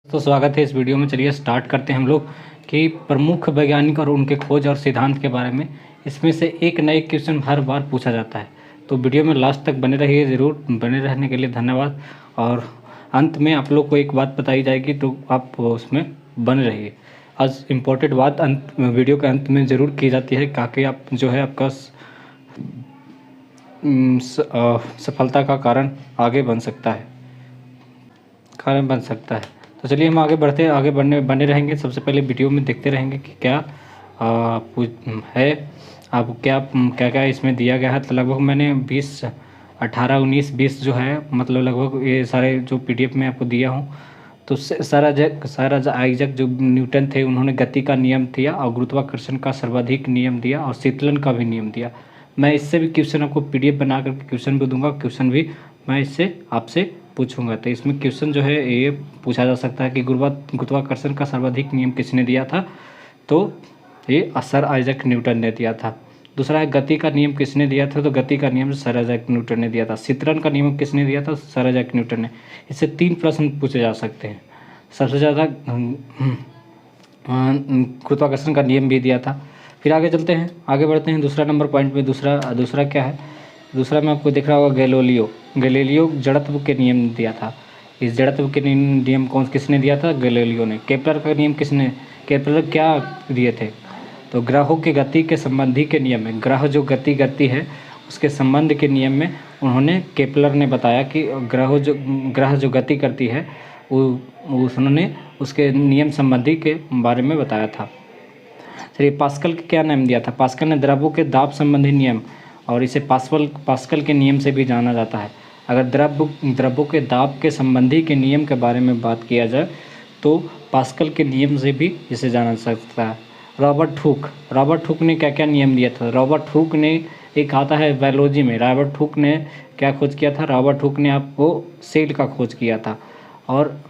तो स्वागत है इस वीडियो में। चलिए स्टार्ट करते हैं हम लोग कि प्रमुख वैज्ञानिक और उनके खोज और सिद्धांत के बारे में। इसमें से एक नए क्वेश्चन हर बार पूछा जाता है, तो वीडियो में लास्ट तक बने रहिए। ज़रूर बने रहने के लिए धन्यवाद। और अंत में आप लोग को एक बात बताई जाएगी तो आप उसमें बने रहिए। आज इम्पोर्टेंट बात वीडियो के अंत में ज़रूर की जाती है ताकि आप जो है आपका सफलता का कारण आगे बन सकता है, तो चलिए हम आगे बढ़ते हैं। आगे बने रहेंगे। सबसे पहले वीडियो में देखते रहेंगे कि क्या है, आप क्या इसमें दिया गया है। तो लगभग मैंने 20, 18, 19, 20 जो है मतलब लगभग ये सारे जो PDF में आपको दिया हूँ। तो सर आइजैक जो न्यूटन थे, उन्होंने गति का नियम दिया और गुरुत्वाकर्षण का सर्वाधिक नियम दिया और शीतलन का भी नियम दिया। मैं इससे भी क्वेश्चन आपको PDF बना करके क्वेश्चन भी दूंगा। क्वेश्चन भी मैं इससे आपसे पूछूंगा। तो इसमें क्वेश्चन जो है ये पूछा जा सकता है कि गुरुत्वाकर्षण का सर्वाधिक नियम किसने दिया था, तो ये सर आइजैक न्यूटन ने दिया था। दूसरा है गति का नियम किसने दिया था, तो गति का नियम सर आइजैक न्यूटन ने दिया था। शीतलन का नियम किसने दिया था, सर आइजैक न्यूटन ने। इससे 3 प्रश्न पूछे जा सकते हैं। सबसे ज़्यादा गुरुत्वाकर्षण का नियम भी दिया था। फिर आगे चलते हैं, आगे बढ़ते हैं दूसरा नंबर पॉइंट में। दूसरा क्या है, दूसरा में आपको दिख रहा होगा गैलीलियो जड़त्व के नियम दिया था। इस जड़त्व के नियम किसने दिया था, गैलीलियो ने। केपलर का नियम केपलर क्या दिए थे, तो ग्रहों की गति के संबंधी के नियम में, ग्रह जो गति है उसके संबंध के नियम में उन्होंने केपलर ने बताया कि ग्रह जो गति करती है उन्होंने उसके नियम संबंधी के बारे में बताया था। चलिए पास्कल का क्या नाम दिया था, पास्कल ने द्रव्यों के दाब संबंधी नियम, और इसे पास्कल के नियम से भी जाना जाता है। अगर द्रव्यों के दाब के संबंधी के नियम के बारे में बात किया जाए तो पास्कल के नियम से भी इसे जाना जा सकता है। रॉबर्ट हुक ने क्या क्या नियम दिया था। रॉबर्ट हुक ने एक आता है बायोलॉजी में, रॉबर्ट हुक ने क्या खोज किया था, रॉबर्ट हुक ने आपको सेल का खोज किया था। और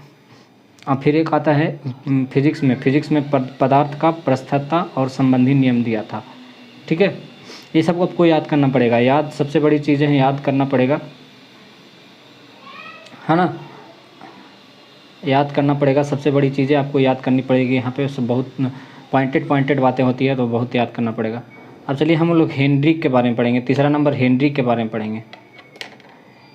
फिर एक आता है फिजिक्स में पदार्थ का प्रस्थता और संबंधी नियम दिया था। ठीक है, ये सब आपको याद करना पड़ेगा। सबसे बड़ी चीज़ें हैं, याद करना पड़ेगा, है ना। याद करना पड़ेगा, सबसे बड़ी चीज़ें आपको याद करनी पड़ेगी। यहाँ पे बहुत पॉइंटेड बातें होती है, तो बहुत याद करना पड़ेगा। अब चलिए हम लोग हेनरिक के बारे में पढ़ेंगे। तीसरा नंबर हेनरिक के बारे में पढ़ेंगे।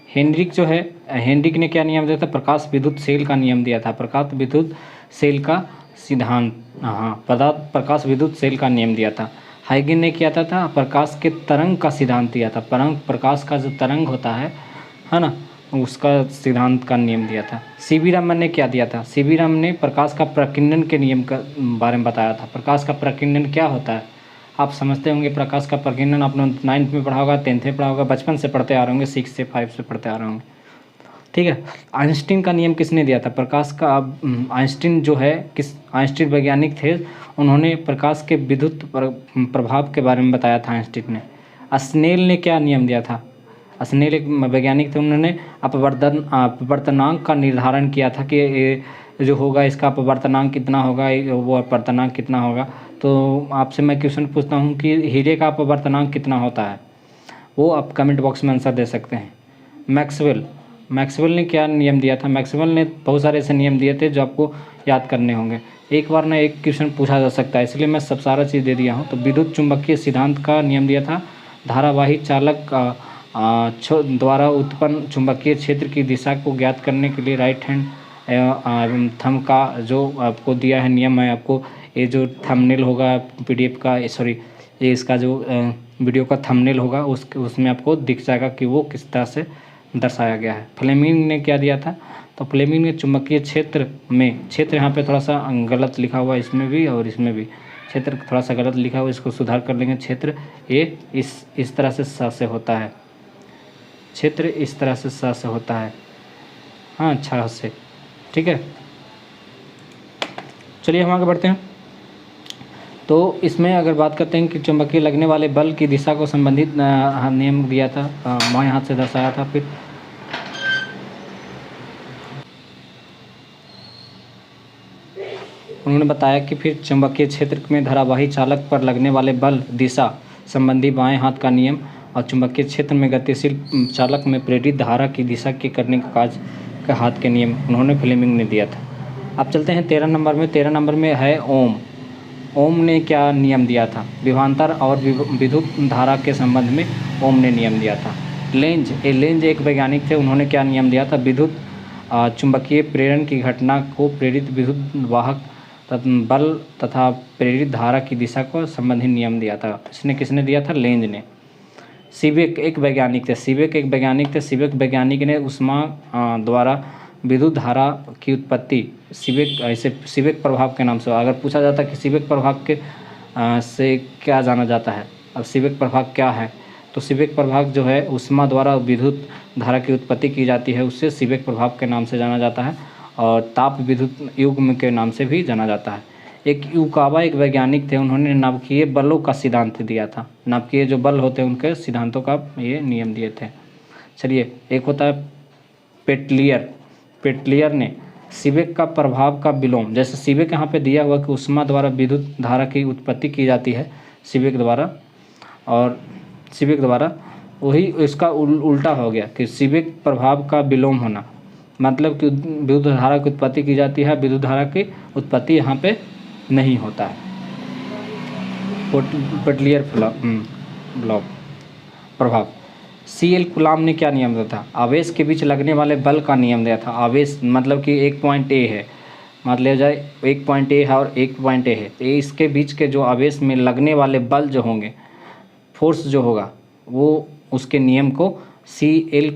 हेनरिक जो है, हेनरिक ने क्या नियम दिया था, प्रकाश विद्युत सेल का नियम दिया था। प्रकाश विद्युत सेल का सिद्धांत, प्रकाश विद्युत सेल का नियम दिया था। हाइगन ने क्या था, प्रकाश के तरंग का सिद्धांत दिया था। प्रकाश का जो तरंग होता है ना, उसका सिद्धांत का नियम दिया था। सीवी रामन ने क्या दिया था, सीवी रामन ने प्रकाश का प्रकीर्णन के नियम का बारे में बताया था। प्रकाश का प्रकीर्णन क्या होता है, आप समझते होंगे। प्रकाश का प्रकीर्णन आपने 9th में पढ़ा होगा, 10th में पढ़ा होगा, बचपन से पढ़ते आ रहे होंगे, 6 से 5 से पढ़ते आ रहे होंगे। ठीक है, आइंस्टीन का नियम किसने दिया था, प्रकाश का। आइंस्टीन जो है आइंस्टीन वैज्ञानिक थे, उन्होंने प्रकाश के विद्युत प्रभाव के बारे में बताया था आइंस्टीन ने। स्नेल ने क्या नियम दिया था, स्नेल एक वैज्ञानिक थे, उन्होंने अपवर्तनांक का निर्धारण किया था कि जो होगा इसका अपवर्तनांक कितना होगा, वो अपवर्तनांक कितना होगा। तो आपसे मैं क्वेश्चन पूछता हूँ कि हीरे का अपवर्तनांक कितना होता है, वो आप कमेंट बॉक्स में आंसर दे सकते हैं। मैक्सवेल ने क्या नियम दिया था, मैक्सवेल ने बहुत सारे ऐसे नियम दिए थे जो आपको याद करने होंगे। एक बार ना एक क्वेश्चन पूछा जा सकता है, इसलिए मैं सब सारा चीज़ दे दिया हूँ। तो विद्युत चुंबकीय सिद्धांत का नियम दिया था। धारावाही चालक द्वारा उत्पन्न चुंबकीय क्षेत्र की दिशा को ज्ञात करने के लिए राइट हैंड थंब का जो आपको दिया है नियम है। आपको ये जो थंबनेल होगा PDF का, सॉरी ये इसका जो वीडियो का थंबनेल होगा उसमें आपको दिख जाएगा कि वो किस तरह से दर्शाया गया है। फ्लेमिंग ने क्या दिया था, तो फ्लेमिंग ने चुंबकीय क्षेत्र यहाँ पे थोड़ा सा गलत लिखा हुआ है, इसमें भी और इसमें भी क्षेत्र थोड़ा सा गलत लिखा हुआ है, इसको सुधार कर लेंगे। क्षेत्र ये इस तरह से स से होता है, क्षेत्र इस तरह से स से होता है, हाँ 6 से। ठीक है, चलिए हम आगे बढ़ते हैं। तो इसमें अगर बात करते हैं कि चुंबकीय लगने वाले बल की दिशा को संबंधित नियम दिया था, बाएं हाथ से दर्शाया था। फिर उन्होंने बताया कि फिर चुंबकीय क्षेत्र में धारावाही चालक पर लगने वाले बल दिशा संबंधी बाएं हाथ का नियम और चुंबकीय क्षेत्र में गतिशील चालक में प्रेरित धारा की दिशा के करने का काज का हाथ के नियम उन्होंने फ्लेमिंग ने दिया था। अब चलते हैं 13 नंबर में। 13 नंबर में है ओम। ओम ने क्या नियम दिया था? विभवांतर और विद्युत धारा के संबंध में ओम ने नियम दिया था। लेंज एक वैज्ञानिक थे, उन्होंने क्या नियम दिया था? विद्युत चुंबकीय प्रेरण की घटना को प्रेरित विद्युत वाहक बल तथा प्रेरित धारा की दिशा को संबंधी नियम दिया था। इसने किसने दिया था? लेंज ने। सीबेक एक वैज्ञानिक थे। सीबेक वैज्ञानिक ने ऊष्मा द्वारा विद्युत धारा की उत्पत्ति सीबेक प्रभाव के नाम से। अगर पूछा जाता कि सीबेक प्रभाव के से क्या जाना जाता है, अब सीबेक प्रभाव क्या है, तो सीबेक प्रभाव जो है ऊष्मा द्वारा विद्युत धारा की उत्पत्ति की जाती है, उससे सीबेक प्रभाव के नाम से जाना जाता है और ताप विद्युत युग्म के नाम से भी जाना जाता है। एक युकावा एक वैज्ञानिक थे, उन्होंने नाभिकीय बलों का सिद्धांत दिया था। नाभिकीय जो बल होते हैं उनके सिद्धांतों का ये नियम दिए थे। चलिए, एक होता है पेटलियर ने सीबेक का प्रभाव का विलोम, जैसे सीबेक यहाँ पे दिया हुआ कि ऊष्मा द्वारा विद्युत धारा की उत्पत्ति की जाती है सीबेक द्वारा, वही इसका उल्टा हो गया कि सीबेक प्रभाव का विलोम होना, मतलब कि विद्युत धारा की उत्पत्ति की जाती है, विद्युत धारा की उत्पत्ति यहाँ पे नहीं होता है। पेटलियर प्रभाव। CL कूलाम ने क्या नियम दिया था? आवेश के बीच लगने वाले बल का नियम दिया था। आवेश मतलब कि एक पॉइंट A है, मान लिया जाए एक पॉइंट A है और एक पॉइंट A है, तो इसके बीच के जो आवेश में लगने वाले बल जो होंगे, फोर्स जो होगा, वो उसके नियम को CL